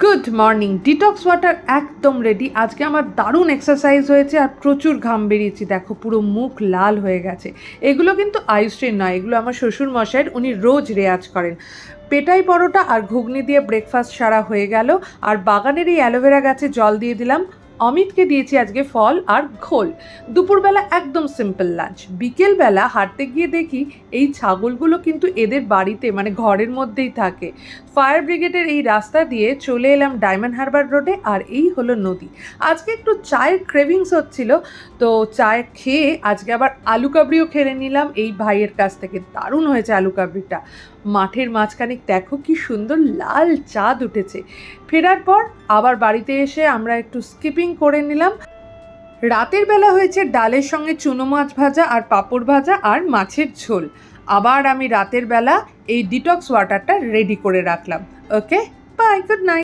Good morning. Detox water একদম ready. আজকে আমার দারুণ এক্সারসাইজ হয়েছে আর প্রচুর ঘাম বেরিয়েছি, দেখো পুরো মুখ লাল হয়ে গেছে। এগুলো কিন্তু আইসট্রেন নয়, এগুলো আমার শ্বশুর মশাইয়ের, উনি রোজ রেয়াজ করেন। পেটাই পরোটা আর ঘুগনি দিয়ে ব্রেকফাস্ট সারা হয়ে গেল। আর বাগানের এই অ্যালোভেরা গাছে জল দিয়ে দিলাম। অমিতকে দিয়েছি আজকে ফল আর ঘোল। দুপুরবেলা একদম সিম্পল লাঞ্চ। বিকেলবেলা হাঁটতে গিয়ে দেখি এই ছাগলগুলো কিন্তু এদের বাড়িতে মানে ঘরের মধ্যেই থাকে। ফায়ার ব্রিগেডের এই রাস্তা দিয়ে চলে এলাম ডায়মন্ড হারবার রোডে, আর এই হলো নদী। আজকে একটু চায়ের ক্রেভিংস হচ্ছিল, তো চায় খেয়ে আজকে আবার আলু কাবড়িও খেয়ে নিলাম এই ভাইয়ের কাছ থেকে। দারুণ হয়েছে আলু কাবড়িটা। মাঠের মাঝখানে দেখো কি সুন্দর লাল চাঁদ উঠেছে। ফেরার পর আবার বাড়িতে এসে আমরা একটু স্কিপিং করে নিলাম। রাতের বেলা হয়েছে ডালের সঙ্গে চুনো মাছ ভাজা আর পাঁপড় ভাজা আর মাছের ঝোল। আবার আমি রাতের বেলা এই ডিটক্স ওয়াটারটা রেডি করে রাখলাম। ওকে, বাই, গুড নাইট।